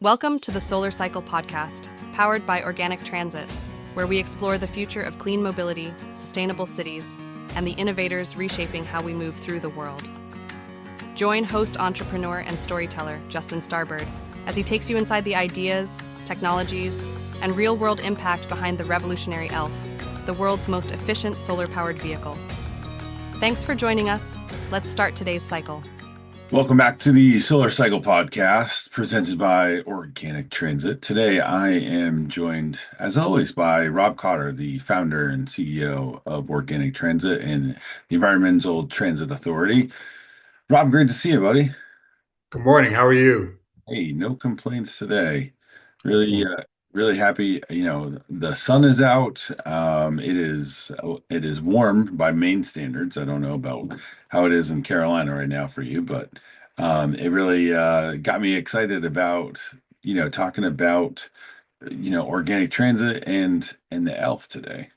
Welcome to the Solar Cycle podcast, powered by Organic Transit, where we explore the future of clean mobility, sustainable cities, and the innovators reshaping how we move through the world. Join host, entrepreneur, and storyteller Justin Starbird as he takes you inside the ideas, technologies, and real-world impact behind the revolutionary ELF, the world's most efficient solar-powered vehicle. Thanks for joining us. Let's start today's cycle. Welcome back to the Solar Cycle podcast presented by Organic Transit. Today I am joined, as always, by Rob Cotter, the founder and CEO of Organic Transit and the Environmental Transit Authority. Rob, great to see you, buddy. Good morning. How are you? Hey, no complaints today. Really happy. The sun is out. It is warm by Maine standards. I don't know about how it is in Carolina right now for you, but it really got me excited about talking about organic transit and the ELF today.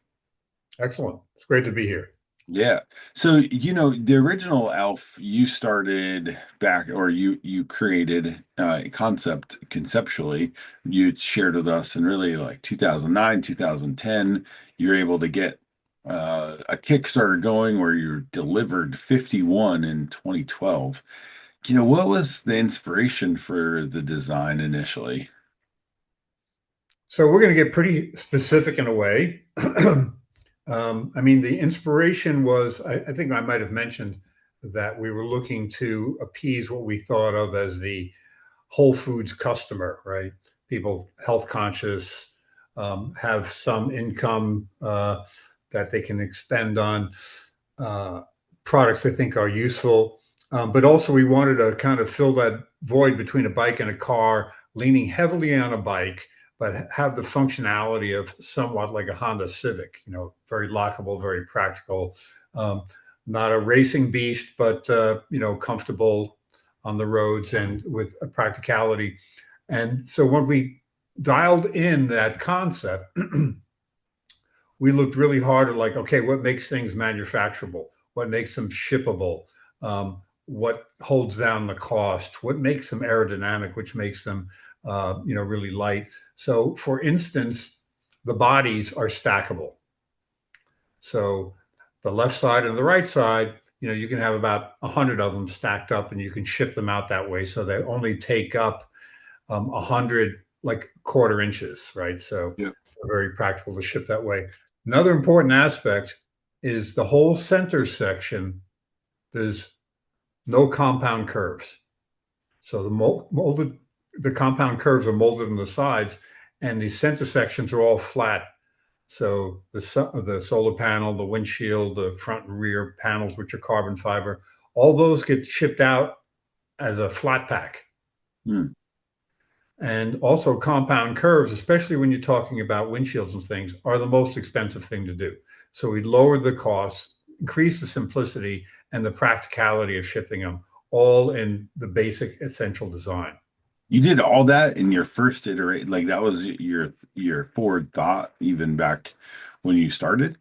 Excellent. It's great to be here. Yeah. So, the original ELF you started back, or you created conceptually, you shared with us in really like 2009, 2010, you were able to get a Kickstarter going where you delivered 51 in 2012. What was the inspiration for the design initially? So we're going to get pretty specific in a way. The inspiration was, I think I might have mentioned that we were looking to appease what we thought of as the Whole Foods customer, right? People health conscious, have some income that they can expend on products they think are useful. But also we wanted to kind of fill that void between a bike and a car, leaning heavily on a bike, but have the functionality of somewhat like a Honda Civic, very lockable, very practical, not a racing beast, but, comfortable on the roads and with a practicality. And so when we dialed in that concept, we looked really hard at like, okay, what makes things manufacturable? What makes them shippable? What holds down the cost? What makes them aerodynamic, which makes them really light. So for instance, the bodies are stackable. So the left side and the right side, you can have about 100 of them stacked up and you can ship them out that way. So they only take up 100 like quarter inches, right? So Yeah. They're very practical to ship that way. Another important aspect is the whole center section. There's no compound curves. So the compound curves are molded on the sides, and the center sections are all flat. So the solar panel, the windshield, the front and rear panels, which are carbon fiber, all those get shipped out as a flat pack. And also compound curves, especially when you're talking about windshields and things, are the most expensive thing to do. So we lowered the costs, increased the simplicity and the practicality of shipping them, all in the basic essential design. You did all that in your first iteration, like that was your forward thought even back when you started?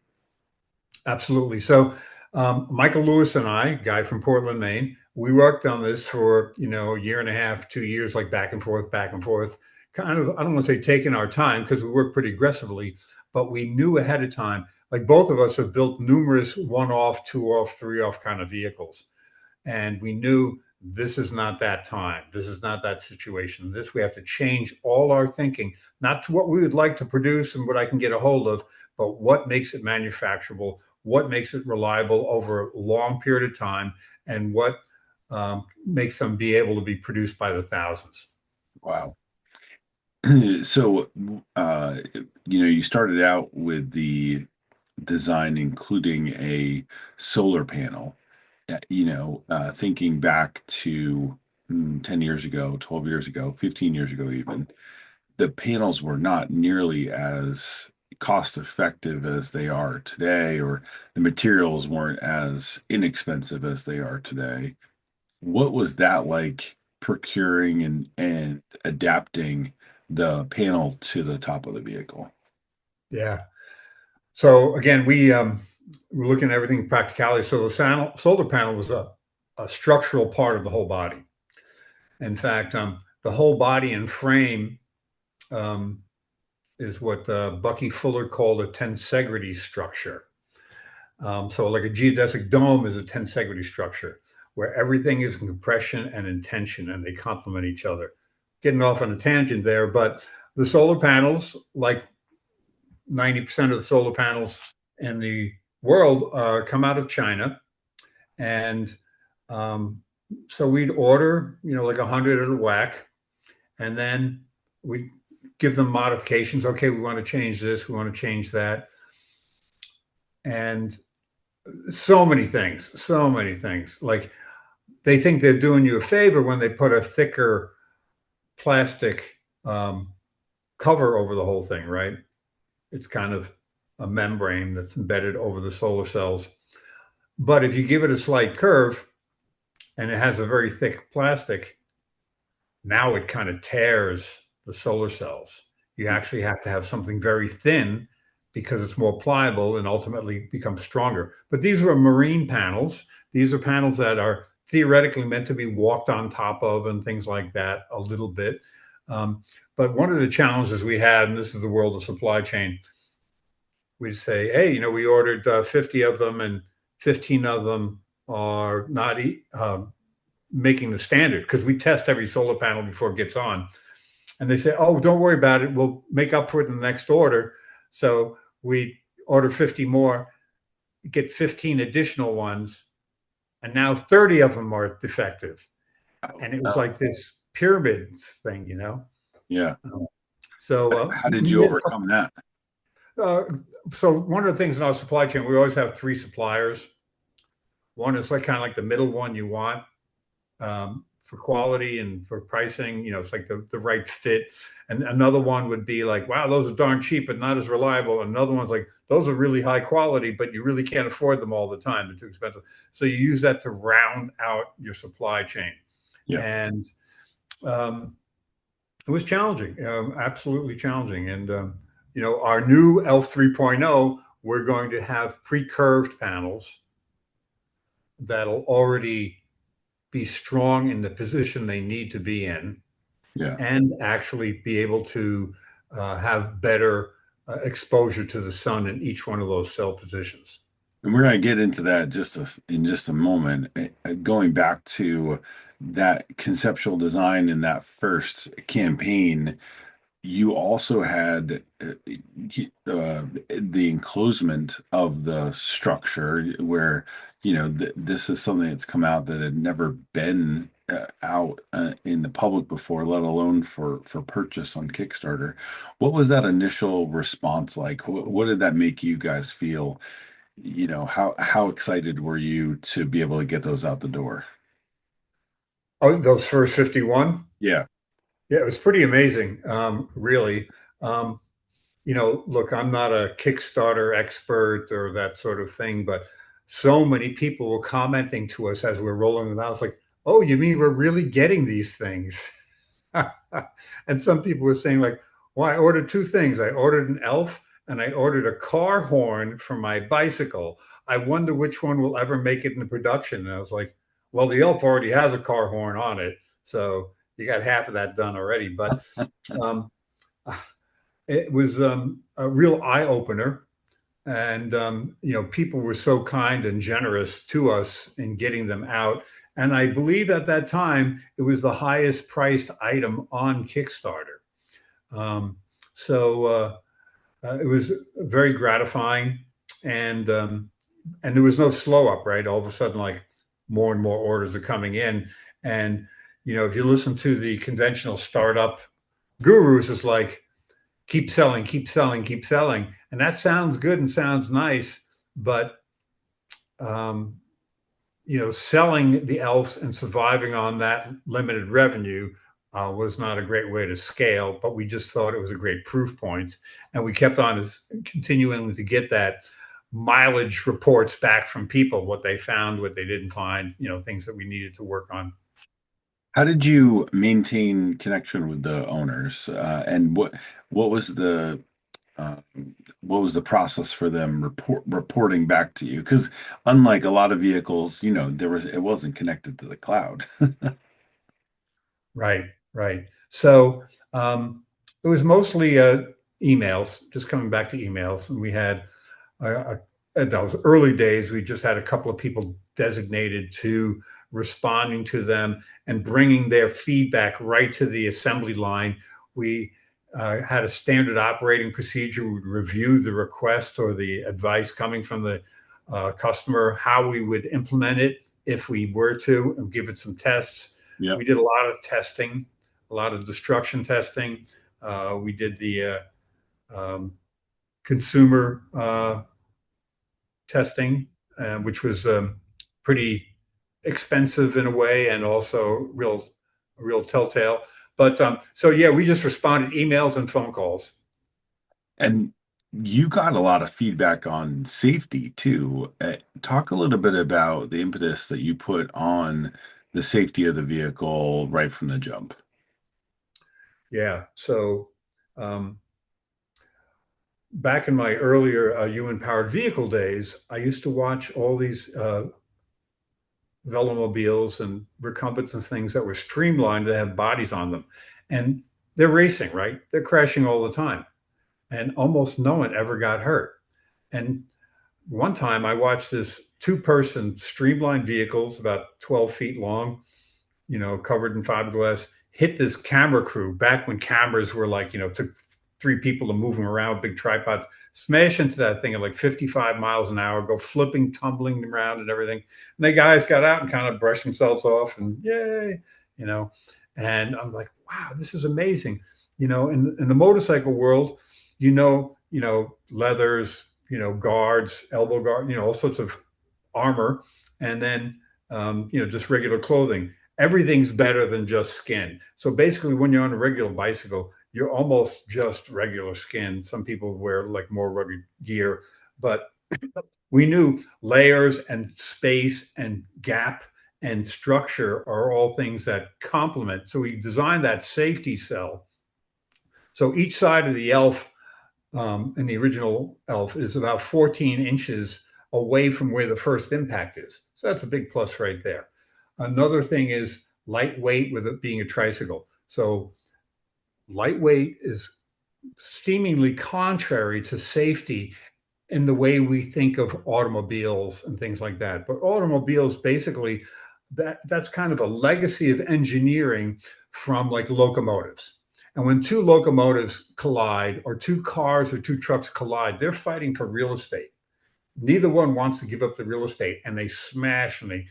Absolutely. So Michael Lewis and I, guy from Portland, Maine, we worked on this for, a year and a half, 2 years, like back and forth, kind of, I don't want to say taking our time because we worked pretty aggressively, but we knew ahead of time, like both of us have built numerous 1-off, 2-off, 3-off kind of vehicles. And we knew this is not that time. This is not that situation. We have to change all our thinking, not to what we would like to produce and what I can get a hold of, but what makes it manufacturable, what makes it reliable over a long period of time, and what makes them be able to be produced by the thousands. Wow. So, you started out with the design, including a solar panel. Thinking back to 10 years ago, 12 years ago, 15 years ago, even, the panels were not nearly as cost effective as they are today, or the materials weren't as inexpensive as they are today. What was that like procuring and adapting the panel to the top of the vehicle? Yeah. So again, we're looking at everything practicality. So the solar panel was a structural part of the whole body. In fact, the whole body and frame um, is what Bucky Fuller called a tensegrity structure. So, like a geodesic dome is a tensegrity structure where everything is in compression and in tension, and they complement each other. Getting off on a tangent there, but the solar panels, like 90% of the solar panels in the world, come out of China, and um, so we'd order, like 100 at a whack, and then we give them modifications. Okay, we want to change this, we want to change that, and so many things. Like they think they're doing you a favor when they put a thicker plastic cover over the whole thing, right? It's kind of a membrane that's embedded over the solar cells. But if you give it a slight curve and it has a very thick plastic, now it kind of tears the solar cells. You actually have to have something very thin because it's more pliable and ultimately becomes stronger. But these were marine panels. These are panels that are theoretically meant to be walked on top of and things like that a little bit. But one of the challenges we had, and this is the world of supply chain, we'd say, hey, we ordered 50 of them and 15 of them are not making the standard, because we test every solar panel before it gets on. And they say, oh, don't worry about it. We'll make up for it in the next order. So we order 50 more, get 15 additional ones, and now 30 of them are defective. And it was like this pyramid thing. Yeah. So how did you overcome that? So one of the things in our supply chain, we always have three suppliers. One is like kind of like the middle one you want for quality and for pricing. It's like the right fit. And another one would be like, wow, those are darn cheap, but not as reliable. Another one's like, those are really high quality, but you really can't afford them all the time. They're too expensive. So you use that to round out your supply chain. Yeah. And it was challenging, absolutely challenging. And, our new ELF 3.0, we're going to have pre-curved panels that'll already be strong in the position they need to be in, and actually be able to have better exposure to the sun in each one of those cell positions. And we're going to get into that in just a moment. Going back to that conceptual design in that first campaign, you also had the enclosement of the structure where, this is something that's come out that had never been out in the public before, let alone for purchase on Kickstarter. What was that initial response like? What did that make you guys feel? How excited were you to be able to get those out the door? Oh, those first 51? Yeah. Yeah, it was pretty amazing, really. Look, I'm not a Kickstarter expert or that sort of thing, but so many people were commenting to us as we're rolling them out. It's like, oh, you mean we're really getting these things? And some people were saying like, well, I ordered two things. I ordered an elf and I ordered a car horn for my bicycle. I wonder which one will ever make it into production. And I was like, well, the elf already has a car horn on it. So you got half of that done already. But um, it was a real eye opener. And, people were so kind and generous to us in getting them out. And I believe at that time, it was the highest priced item on Kickstarter. Um, so it was very gratifying. And there was no slow up, right? All of a sudden, like more and more orders are coming in. And, if you listen to the conventional startup gurus, it's like, keep selling, keep selling, keep selling. And that sounds good and sounds nice, but selling the elves and surviving on that limited revenue was not a great way to scale, but we just thought it was a great proof point. And we kept on continuing to get that mileage reports back from people, what they found, what they didn't find, things that we needed to work on. How did you maintain connection with the owners? And what was the uh, what was the process for them reporting back to you? Because unlike a lot of vehicles, it wasn't connected to the cloud. Right, right. So it was mostly emails, just coming back to emails. And we had, in those early days, we just had a couple of people designated to responding to them and bringing their feedback right to the assembly line. We had a standard operating procedure. We would review the request or the advice coming from the customer, how we would implement it if we were to, and give it some tests. Yep. We did a lot of testing, a lot of destruction testing. We did the um, consumer testing, which was pretty expensive in a way, and also real telltale. But so yeah, we just responded emails and phone calls. And you got a lot of feedback on safety too. Talk a little bit about the impetus that you put on the safety of the vehicle right from the jump. Yeah. So um, back in my earlier human powered vehicle days, I used to watch all these velomobiles and recumbents and things that were streamlined that have bodies on them. And they're racing, right? They're crashing all the time. And almost no one ever got hurt. And one time I watched this two-person streamlined vehicles about 12 feet long, covered in fiberglass, hit this camera crew back when cameras were like, took three people to move them around, big tripods, smash into that thing at like 55 miles an hour, go flipping, tumbling around and everything. And the guys got out and kind of brushed themselves off and yay, you know. And I'm like, wow, this is amazing. In the motorcycle world, leathers, guards, elbow guard, all sorts of armor, and then just regular clothing. Everything's better than just skin. So basically, when you're on a regular bicycle, you're almost just regular skin. Some people wear like more rugged gear, but we knew layers and space and gap and structure are all things that complement. So we designed that safety cell. So each side of the ELF in the original ELF is about 14 inches away from where the first impact is. So that's a big plus right there. Another thing is lightweight with it being a tricycle. So lightweight is seemingly contrary to safety in the way we think of automobiles and things like that. But automobiles basically that's kind of a legacy of engineering from like locomotives. And when two locomotives collide, or two cars or two trucks collide, they're fighting for real estate. Neither one wants to give up the real estate, and they smash and they,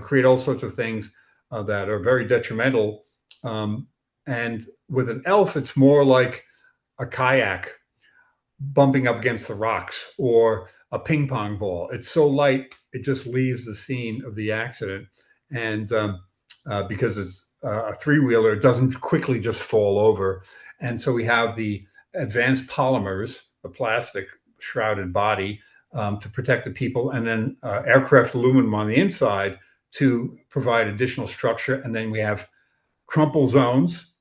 create all sorts of things that are very detrimental. And with an ELF, it's more like a kayak bumping up against the rocks or a ping pong ball. It's so light, it just leaves the scene of the accident. And because it's a three-wheeler, it doesn't quickly just fall over. And so we have the advanced polymers, the plastic shrouded body to protect the people, and then aircraft aluminum on the inside to provide additional structure. And then we have crumple zones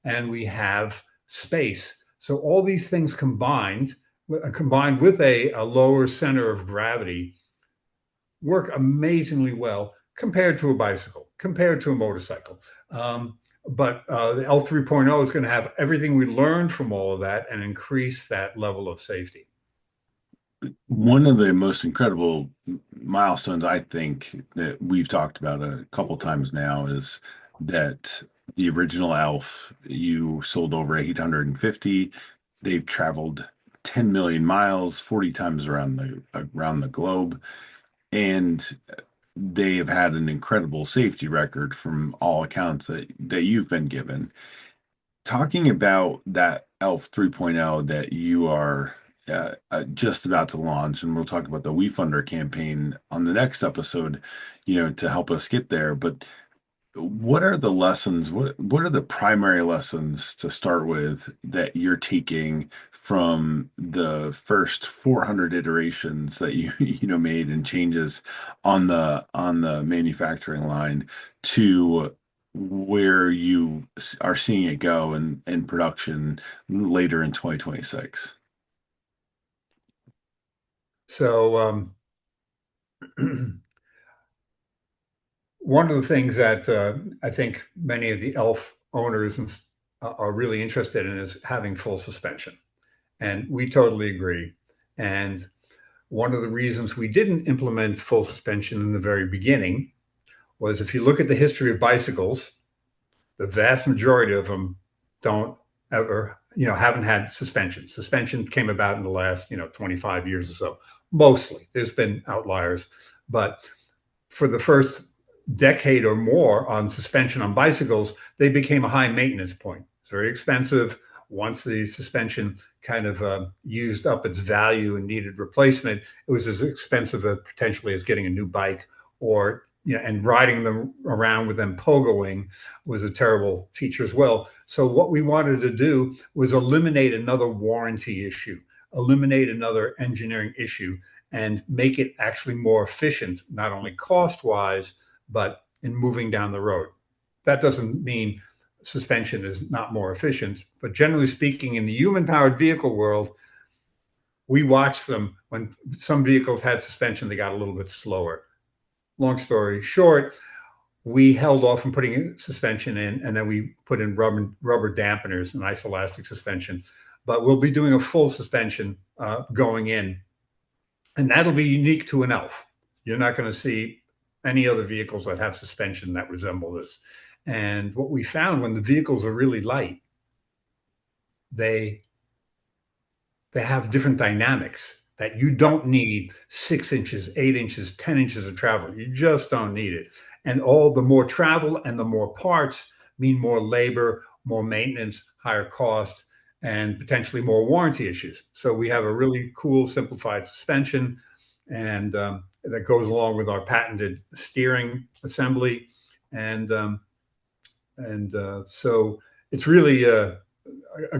and we have space. So all these things combined with a lower center of gravity work amazingly well compared to a bicycle, compared to a motorcycle. But the ELF 3.0 is going to have everything we learned from all of that and increase that level of safety. One of the most incredible milestones I think that we've talked about a couple times now is that the original ELF, you sold over 850. They've traveled 10 million miles, 40 times around the globe, and they have had an incredible safety record from all accounts that you've been given. Talking about that ELF 3.0 that you are just about to launch, and we'll talk about the WeFunder campaign on the next episode, to help us get there. But what are the lessons? What are the primary lessons to start with that you're taking from the first 400 iterations that you made and changes on the manufacturing line to where you are seeing it go in production later in 2026? So one of the things that I think many of the ELF owners and are really interested in is having full suspension. And we totally agree. And one of the reasons we didn't implement full suspension in the very beginning was, if you look at the history of bicycles, the vast majority of them don't ever, haven't had suspension. Suspension came about in the last, 25 years or so, mostly. There's been outliers, but for the first decade or more on suspension on bicycles, they became a high maintenance point. It's very expensive. Once the suspension kind of used up its value and needed replacement, it was as expensive potentially as getting a new bike, or and riding them around with them pogoing was a terrible feature as well. So what we wanted to do was eliminate another warranty issue, eliminate another engineering issue, and make it actually more efficient, not only cost wise, but in moving down the road. That doesn't mean suspension is not more efficient, but generally speaking, in the human powered vehicle world, we watched them. When some vehicles had suspension, they got a little bit slower. Long story short, we held off from putting suspension in, and then we put in rubber dampeners and isoelastic suspension. But we'll be doing a full suspension going in, and that'll be unique to an ELF. You're not going to see any other vehicles that have suspension that resemble this. And what we found, when the vehicles are really light, they have different dynamics that you don't need 6 inches, 8 inches, 10 inches of travel. You just don't need it. And all the more travel and the more parts mean more labor, more maintenance, higher cost, and potentially more warranty issues. So we have a really cool simplified suspension, and that goes along with our patented steering assembly. And so it's really a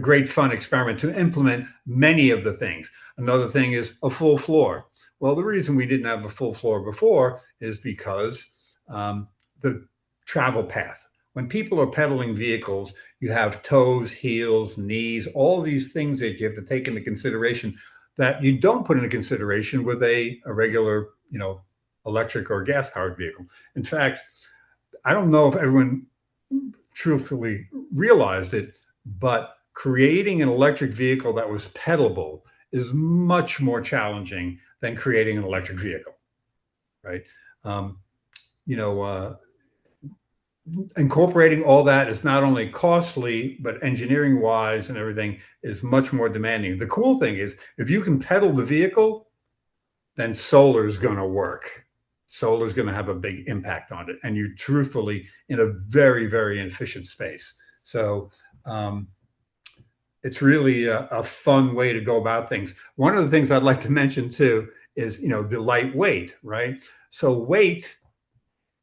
great fun experiment to implement many of the things. Another thing is a full floor. Well, the reason we didn't have a full floor before is because the travel path. When people are pedaling vehicles, you have toes, heels, knees, all these things that you have to take into consideration that you don't put into consideration with a regular, electric or gas powered vehicle. In fact, I don't know if everyone truthfully realized it, but creating an electric vehicle that was pedalable is much more challenging than creating an electric vehicle, right? Incorporating all that is not only costly, but engineering wise and everything is much more demanding. The cool thing is, if you can pedal the vehicle, then solar is going to work. Solar is going to have a big impact on it, and you're truthfully in a very, very inefficient space. So it's really a fun way to go about things. One of the things I'd like to mention too is, the lightweight, right? So weight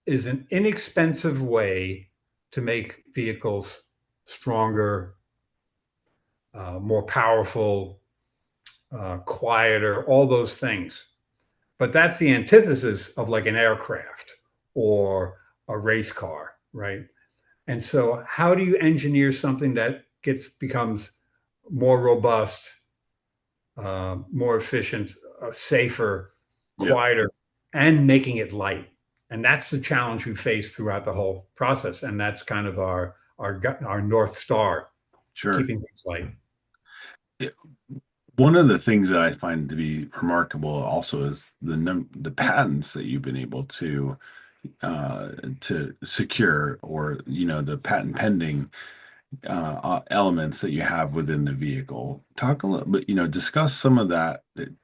is an inexpensive way to make vehicles stronger, more powerful, quieter, all those things. But that's the antithesis of like an aircraft or a race car, right? And so how do you engineer something that becomes more robust, more efficient, safer, quieter, and making it light? And that's the challenge we face throughout the whole process. And that's kind of our North Star, keeping things light. One of the things that I find to be remarkable also is the patents that you've been able to secure, or the patent pending elements that you have within the vehicle. Talk a little bit, discuss some of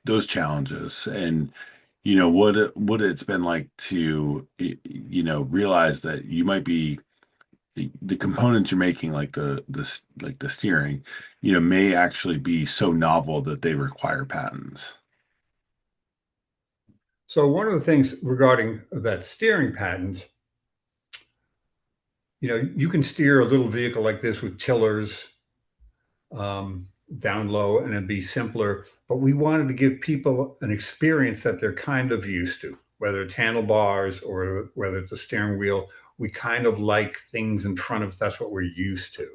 those challenges, and what it's been like to realize that you might be the components you're making, like the steering, may actually be so novel that they require patents. So one of the things regarding that steering patent, you can steer a little vehicle like this with tillers down low, and it'd be simpler. But we wanted to give people an experience that they're kind of used to, whether it's handlebars or whether it's a steering wheel. We kind of like things in front of us. That's what we're used to.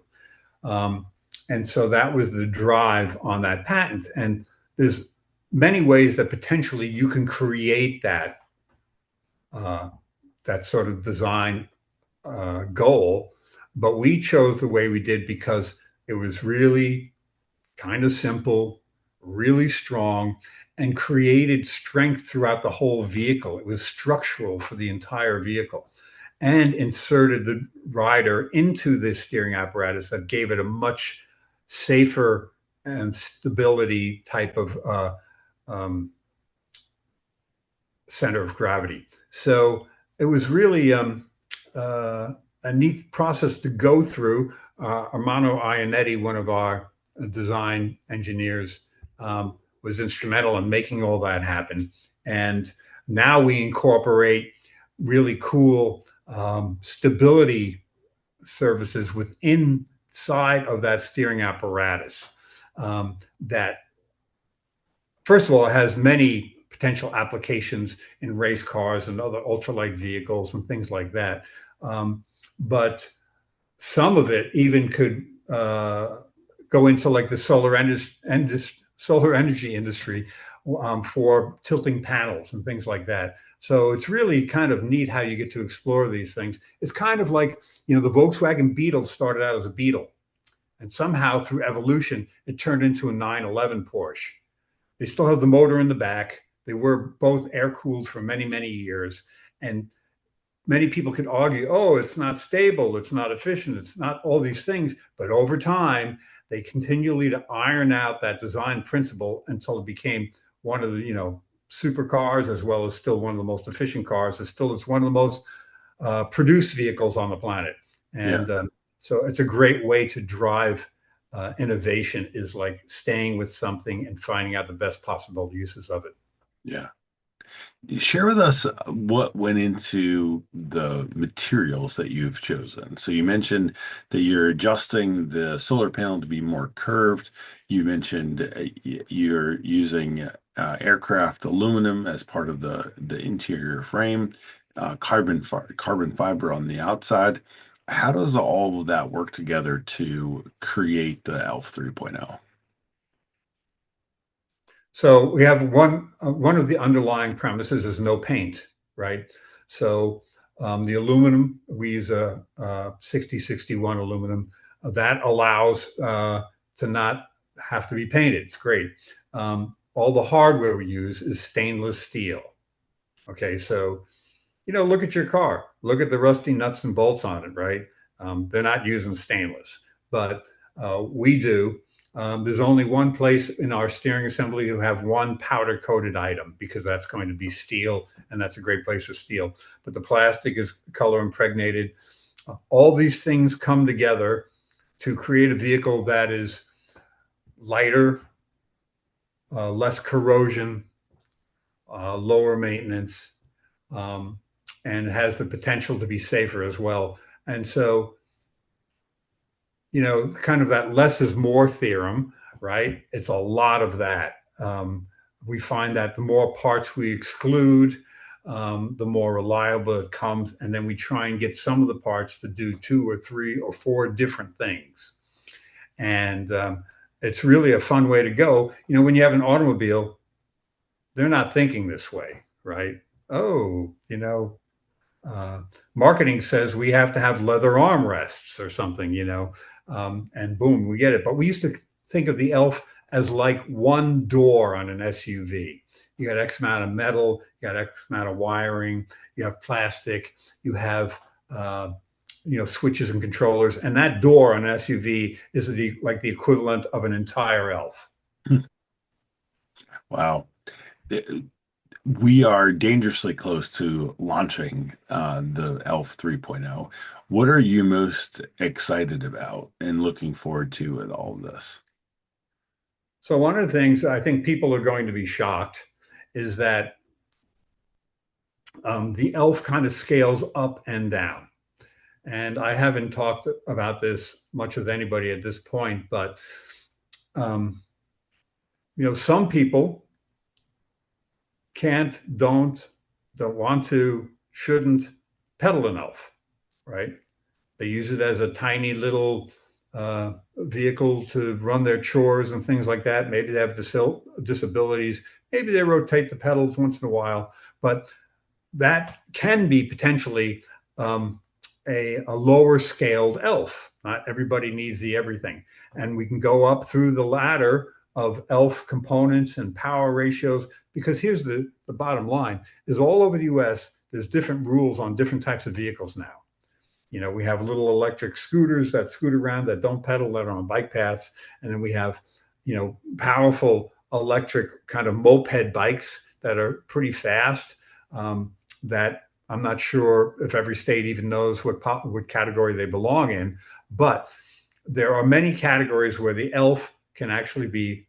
And so that was the drive on that patent. And there's many ways that potentially you can create that sort of design goal But we chose the way we did because it was really kind of simple, really strong, and created strength throughout the whole vehicle. It was structural for the entire vehicle and inserted the rider into the steering apparatus that gave it a much safer and stability type of um, center of gravity. So it was really a neat process to go through. Armando Ionetti, one of our design engineers, was instrumental in making all that happen. And now we incorporate really cool stability services within inside of that steering apparatus that first of all, it has many potential applications in race cars and other ultralight vehicles and things like that. But some of it even could go into like the solar energy industry for tilting panels and things like that. So it's really kind of neat how you get to explore these things. It's kind of like, the Volkswagen Beetle started out as a Beetle, and somehow through evolution, it turned into a 911 Porsche. They still have the motor in the back. They were both air cooled for many, many years. And many people could argue, oh, it's not stable, it's not efficient, it's not all these things. But over time, they continually to iron out that design principle until it became one of the, supercars, as well as still one of the most efficient cars. It's one of the most produced vehicles on the planet. And Yeah. So it's a great way to drive innovation, is like staying with something and finding out the best possible uses of it. Yeah. Share with us what went into the materials that you've chosen. So you mentioned that you're adjusting the solar panel to be more curved. You mentioned you're using aircraft aluminum as part of the interior frame, carbon fiber on the outside. How does all of that work together to create the ELF 3.0? So we have one of the underlying premises is no paint, right? So the aluminum, we use a 6061 aluminum that allows to not have to be painted. It's great. All the hardware we use is stainless steel. Okay, so look at your car. Look at the rusty nuts and bolts on it, right? They're not using stainless, but we do. There's only one place in our steering assembly who have one powder coated item, because that's going to be steel, and that's a great place for steel. But the plastic is color impregnated. All these things come together to create a vehicle that is lighter, less corrosion, lower maintenance, and has the potential to be safer as well. And so, kind of that less is more theorem, right? It's a lot of that. We find that the more parts we exclude, the more reliable it comes. And then we try and get some of the parts to do 2 or 3 or 4 different things. And it's really a fun way to go. When you have an automobile, they're not thinking this way, right? Oh, marketing says we have to have leather armrests or something, and boom, we get it. But we used to think of the ELF as like one door on an SUV. You got X amount of metal, you got X amount of wiring, you have plastic, you have switches and controllers, and that door on an SUV is like the equivalent of an entire ELF. Wow. We are dangerously close to launching the ELF 3.0. What are you most excited about and looking forward to with all of this? So one of the things I think people are going to be shocked is that the ELF kind of scales up and down. And I haven't talked about this much with anybody at this point, but some people don't want to, shouldn't pedal an ELF, right? They use it as a tiny little vehicle to run their chores and things like that. Maybe they have disabilities. Maybe they rotate the pedals once in a while, but that can be potentially a lower scaled ELF. Not everybody needs the everything. And we can go up through the ladder of ELF components and power ratios, because here's the bottom line is all over the US, there's different rules on different types of vehicles now. We have little electric scooters that scoot around that don't pedal, that are on bike paths. And then we have, powerful electric kind of moped bikes that are pretty fast, that I'm not sure if every state even knows what category they belong in. But there are many categories where the ELF can actually be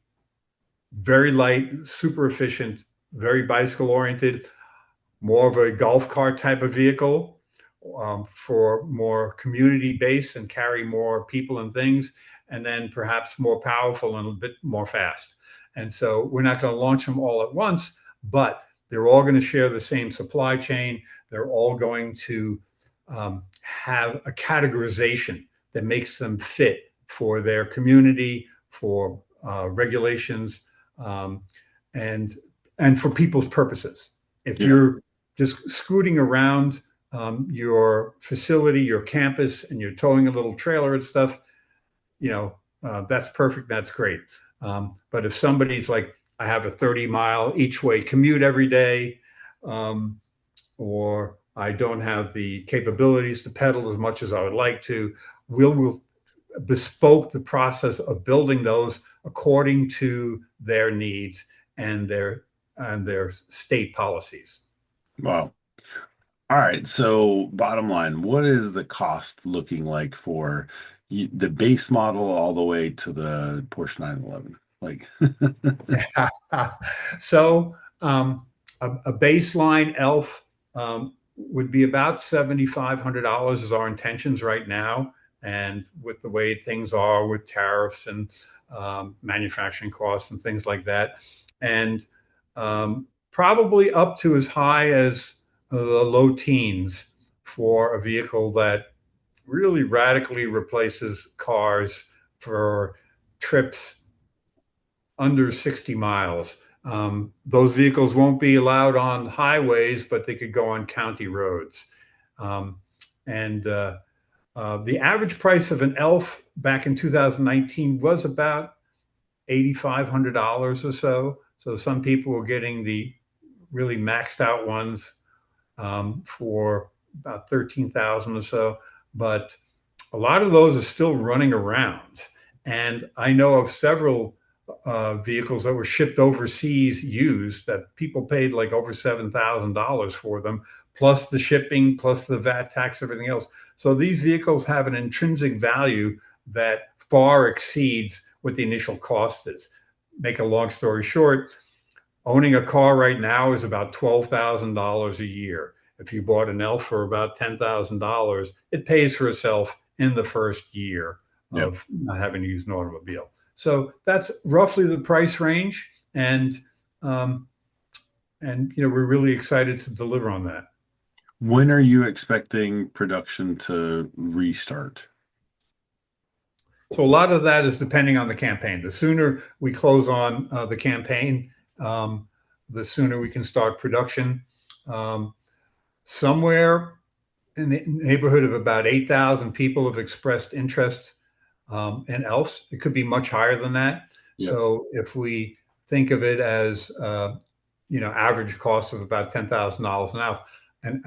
very light, super efficient, very bicycle oriented, more of a golf cart type of vehicle, for more community base and carry more people and things, and then perhaps more powerful and a bit more fast. And so we're not going to launch them all at once, but they're all going to share the same supply chain. They're all going to have a categorization that makes them fit for their community, for regulations, and for people's purposes. If you're just scooting around your facility, your campus, and you're towing a little trailer and stuff, that's perfect. That's great. But if somebody's like, I have a 30-mile each way commute every day, or I don't have the capabilities to pedal as much as I would like to, we'll bespoke the process of building those according to their needs and their state policies. Wow. All right. So bottom line, what is the cost looking like for the base model all the way to the Porsche 911? Like, So a baseline ELF would be about $7,500 is our intentions right now. And with the way things are with tariffs and manufacturing costs and things like that, and probably up to as high as the low teens for a vehicle that really radically replaces cars for trips under 60 miles. Those vehicles won't be allowed on highways, but they could go on county roads. And the average price of an ELF back in 2019 was about $8,500 or so. So some people were getting the really maxed out ones for about 13,000 or so. But a lot of those are still running around. And I know of several vehicles that were shipped overseas used that people paid like over $7,000 for them, plus the shipping, plus the VAT tax, everything else. So these vehicles have an intrinsic value that far exceeds what the initial cost is. Make a long story short, owning a car right now is about $12,000 a year. If you bought an ELF for about $10,000, it pays for itself in the first year of not having to use an automobile. So that's roughly the price range, and we're really excited to deliver on that. when are you expecting production to restart? So a lot of that is depending on the campaign. The sooner we close on the campaign, the sooner we can start production. Somewhere in the neighborhood of about 8,000 people have expressed interest in ELFs. It could be much higher than that. Yes. So if we think of it as average cost of about $10,000 an ELF, and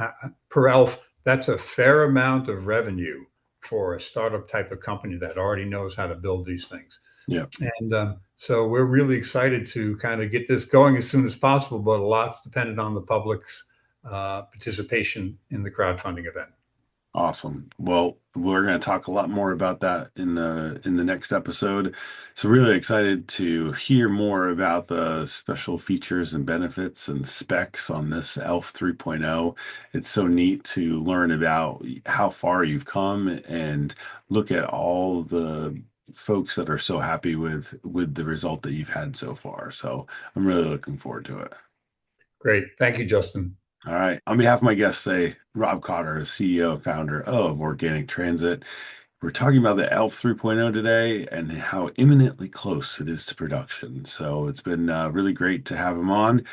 per ELF, that's a fair amount of revenue for a startup type of company that already knows how to build these things. Yeah. And so we're really excited to kind of get this going as soon as possible, but a lot's dependent on the public's participation in the crowdfunding event. Awesome. Well, we're going to talk a lot more about that in the next episode. So really excited to hear more about the special features and benefits and specs on this ELF 3.0. It's so neat to learn about how far you've come and look at all the folks that are so happy with the result that you've had so far. So I'm really looking forward to it. Great. Thank you, Justin. All right. On behalf of my guests today, Rob Cotter, CEO and founder of Organic Transit, we're talking about the ELF 3.0 today and how imminently close it is to production. So it's been really great to have him on.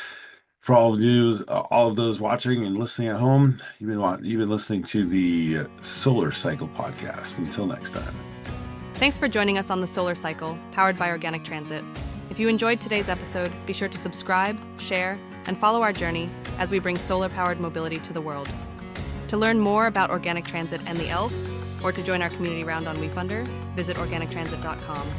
For all of those watching and listening at home, you've been listening to the Solar Cycle podcast. Until next time. Thanks for joining us on the Solar Cycle, powered by Organic Transit. If you enjoyed today's episode, be sure to subscribe, share, and follow our journey as we bring solar-powered mobility to the world. To learn more about Organic Transit and the ELF, or to join our community round on WeFunder, visit organictransit.com.